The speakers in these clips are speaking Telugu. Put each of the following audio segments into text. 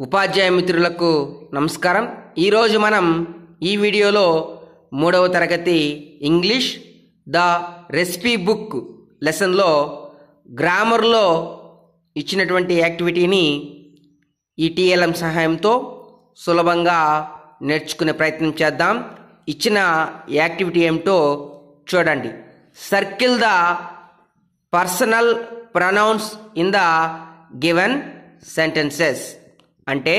ఉపాధ్యాయ మిత్రులకు నమస్కారం. ఈరోజు మనం ఈ వీడియోలో 3వ తరగతి ఇంగ్లీష్ ద రెసిపీ బుక్ లెసన్లో గ్రామర్లో ఇచ్చినటువంటి యాక్టివిటీని ఈ టీఎల్ఎం సహాయంతో సులభంగా నేర్చుకునే ప్రయత్నం చేద్దాం. ఇచ్చిన యాక్టివిటీ ఏమిటో చూడండి. Circle the personal pronouns in the given sentences. అంటే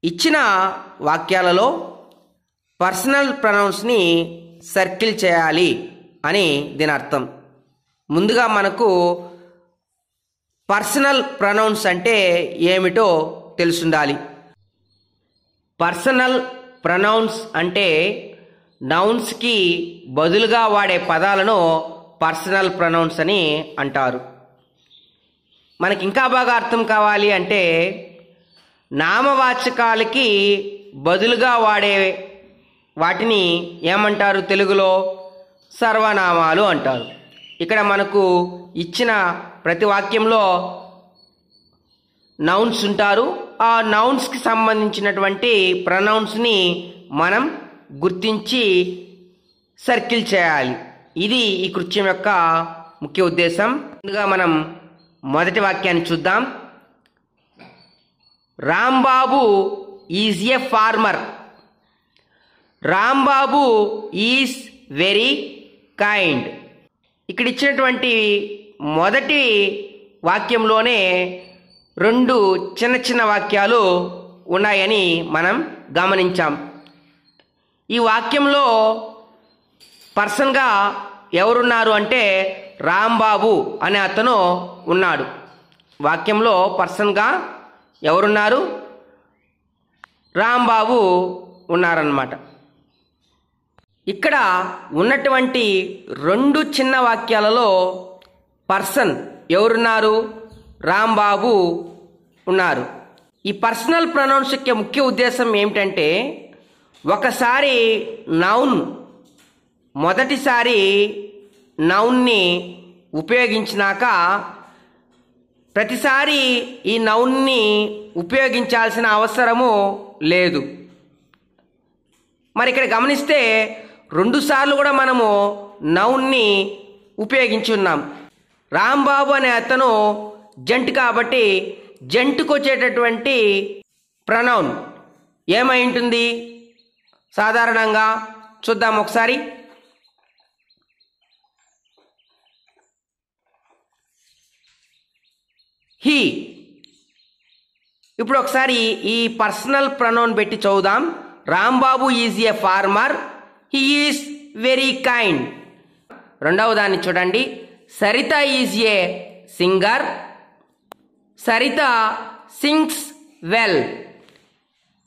ఇచ్చిన వాక్యాలలో పర్సనల్ ప్రొనౌన్స్ని సర్కిల్ చేయాలి అని దీని అర్థం. ముందుగా మనకు పర్సనల్ ప్రొనౌన్స్ అంటే ఏమిటో తెలుసుండాలి. పర్సనల్ ప్రొనౌన్స్ అంటే నౌన్స్కి బదులుగా వాడే పదాలను పర్సనల్ ప్రొనౌన్స్ అని అంటారు. మనకి ఇంకా బాగా అర్థం కావాలి అంటే నామవాచకాలకి బదులుగా వాడే వాటిని ఏమంటారు? తెలుగులో సర్వనామాలు అంటారు. ఇక్కడ మనకు ఇచ్చిన ప్రతి వాక్యంలో నౌన్స్ ఉంటారు. ఆ నౌన్స్కి సంబంధించినటువంటి ప్రొనౌన్స్ని మనం గుర్తించి సర్కిల్ చేయాలి. ఇది ఈ కృత్యం యొక్క ముఖ్య ఉద్దేశం. ముందుగా మనం మొదటి వాక్యాన్ని చూద్దాం. Rambabu is a farmer. Rambabu is very kind. ఇక్కడ ఇచ్చినటువంటి మొదటి వాక్యంలోనే రెండు చిన్న చిన్న వాక్యాలు ఉన్నాయని మనం గమనించాం. ఈ వాక్యంలో పర్సన్గా ఎవరున్నారు అంటే రాంబాబు అనే అతను ఉన్నాడు. వాక్యంలో పర్సన్గా ఎవరున్నారు? రాంబాబు ఉన్నారన్నమాట. ఇక్కడ ఉన్నటువంటి రెండు చిన్న వాక్యాలలో పర్సన్ ఎవరున్నారు? రాంబాబు ఉన్నారు. ఈ పర్సనల్ ప్రొనౌన్స్ యొక్క ముఖ్య ఉద్దేశం ఏమిటంటే ఒకసారి నౌన్ మొదటిసారి నౌన్ని ఉపయోగించినాక ప్రతిసారి ఈ నౌన్ని ఉపయోగించాల్సిన అవసరము లేదు. మరి ఇక్కడ గమనిస్తే రెండుసార్లు కూడా మనము నౌన్ని ఉపయోగించి ఉన్నాం. రాంబాబు అనే అతను జంట్ కాబట్టి జంటుకు వచ్చేటటువంటి ప్రొనౌన్ ఏమై ఉంటుంది? సాధారణంగా చూద్దాం ఒకసారి. హీ. ఇప్పుడు ఒకసారి ఈ పర్సనల్ ప్రొనౌన్ పెట్టి చదువుదాం. Rambabu is a farmer. He is very kind. రెండవ దాన్ని చూడండి. Saritha is a singer. Saritha sings well.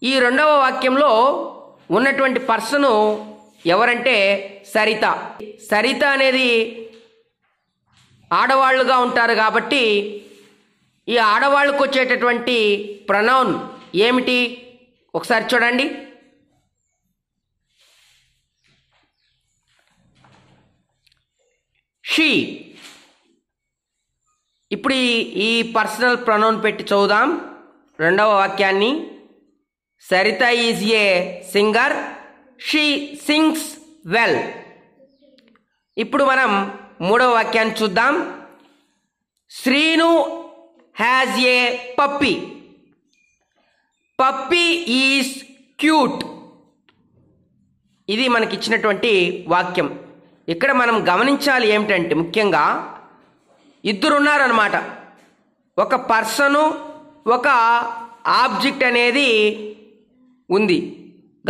ఈ రెండవ వాక్యంలో ఉన్నటువంటి పర్సను ఎవరంటే సరిత. సరిత అనేది ఆడవాళ్ళుగా ఉంటారు కాబట్టి ఈ ఆడవాళ్ళకు వచ్చేటటువంటి ప్రొనౌన్ ఏమిటి? ఒకసారి చూడండి. షీ. ఇప్పుడు ఈ పర్సనల్ ప్రొనౌన్ పెట్టి చదువుదాం రెండవ వాక్యాన్ని. Saritha is a singer. She sings well. ఇప్పుడు మనం మూడవ వాక్యాన్ని చూద్దాం. Srinu has a puppy. Puppy is cute. ఇది మనకిచ్చినటువంటి వాక్యం. ఇక్కడ మనం గమనించాలి ఏమిటంటే ముఖ్యంగా ఇద్దరు ఉన్నారన్నమాట. ఒక పర్సను ఒక ఆబ్జెక్ట్ అనేది ఉంది.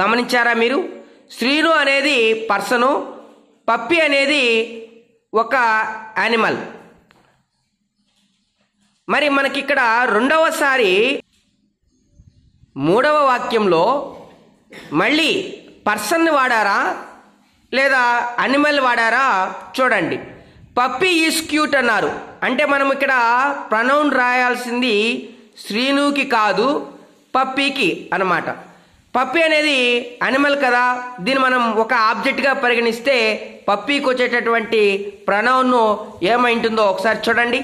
గమనించారా మీరు? శ్రీను అనేది పర్సను, పప్పి అనేది ఒక యానిమల్. మరి మనకి ఇక్కడ రెండవసారి మూడవ వాక్యంలో మళ్ళీ పర్సన్ని వాడారా లేదా అనిమల్ వాడారా చూడండి. పప్పీ ఈజ్ క్యూట్ అన్నారు. అంటే మనం ఇక్కడ ప్రొనౌన్ రాయాల్సింది శ్రీనుకి కాదు పప్పీకి అన్నమాట. పప్పీ అనేది అనిమల్ కదా, దీన్ని మనం ఒక ఆబ్జెక్ట్గా పరిగణిస్తే పప్పీకి వచ్చేటటువంటి ప్రొనౌన్ ఏమైంటుందో ఒకసారి చూడండి.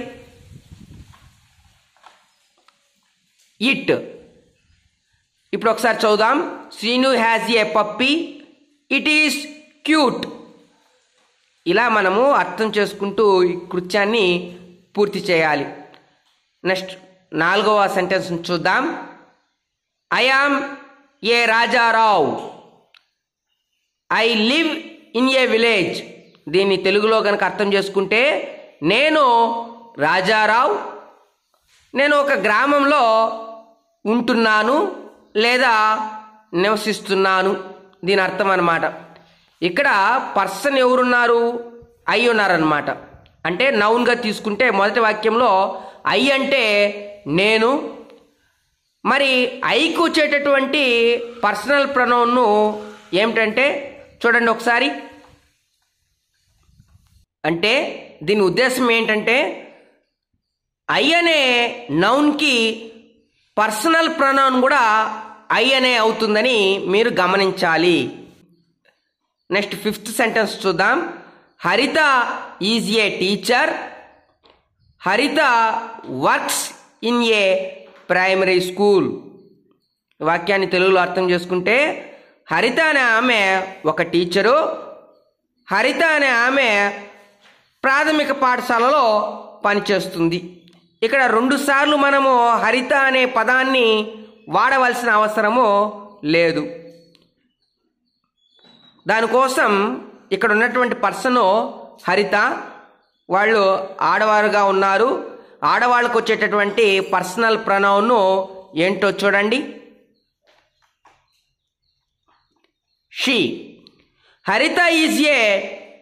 ఇట్. ఇప్పుడు ఒకసారి చదువుదాం. Srinu has a puppy, it is cute. ఇలా మనము అర్థం చేసుకుంటూ ఈ కృత్యాన్ని పూర్తి చేయాలి. నెక్స్ట్ 4వ సెంటెన్స్ చూద్దాం. I am a Rajarao, I live in a village. దీన్ని తెలుగులో కనుక అర్థం చేసుకుంటే, నేను రాజారావు, నేను ఒక గ్రామంలో ఉంటున్నాను లేదా నివసిస్తున్నాను. దీని అర్థం అన్నమాట. ఇక్కడ పర్సన్ ఎవరున్నారు? ఐ ఉన్నారనమాట. అంటే నౌన్గా తీసుకుంటే మొదటి వాక్యంలో ఐ అంటే నేను. మరి ఐకి వచ్చేటటువంటి పర్సనల్ ప్రొనౌన్ను ఏమిటంటే చూడండి ఒకసారి. అంటే దీని ఉద్దేశం ఏంటంటే ఐ అనే నౌన్కి పర్సనల్ ప్రొనౌన్ కూడా ఐ అనే అవుతుందని మీరు గమనించాలి. నెక్స్ట్ 5th సెంటెన్స్ చూద్దాం. హరిత ఈజ్ ఏ టీచర్, హరిత works in a primary school. వాక్యాన్ని తెలుగులో అర్థం చేసుకుంటే, హరిత అనే ఆమె ఒక టీచరు, హరిత అనే ఆమె ప్రాథమిక పాఠశాలలో పనిచేస్తుంది. ఇక్కడ 2 సార్లు మనము హరిత అనే పదాన్ని వాడవలసిన అవసరము లేదు. దానికోసం ఇక్కడ ఉన్నటువంటి పర్సను హరిత, వాళ్ళు ఆడవారుగా ఉన్నారు. ఆడవాళ్ళకు వచ్చేటటువంటి పర్సనల్ ప్రొనౌన్ ఏంటో చూడండి. షీ. హరిత is a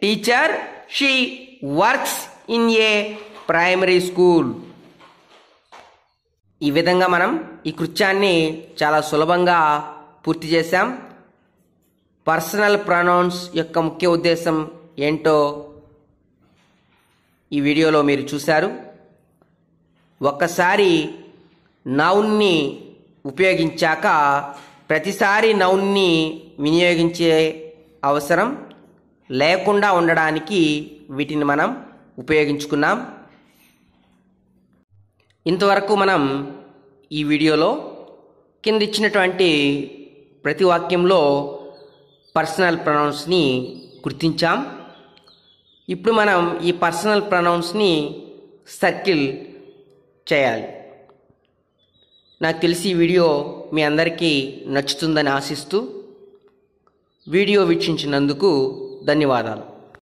teacher, she works in a primary school. ఈ విధంగా మనం ఈ కృత్యాన్ని చాలా సులభంగా పూర్తి చేశాం. పర్సనల్ ప్రొనౌన్స్ యొక్క ముఖ్య ఉద్దేశం ఏంటో ఈ వీడియోలో మీరు చూశారు. ఒక్కసారి నౌన్ని ఉపయోగించాక ప్రతిసారి నౌన్ని వినియోగించే అవసరం లేకుండా ఉండడానికి వీటిని మనం ఉపయోగించుకున్నాం. ఇంతవరకు మనం ఈ వీడియోలో కింద ఇచ్చినటువంటి ప్రతి వాక్యంలో పర్సనల్ ప్రొనౌన్స్ని గుర్తించాం. ఇప్పుడు మనం ఈ పర్సనల్ ప్రొనౌన్స్ని సర్కిల్ చేయాలి. నాకు తెలిసి ఈ వీడియో మీ అందరికీ నచ్చుతుందని ఆశిస్తూ వీడియో వీక్షించినందుకు ధన్యవాదాలు.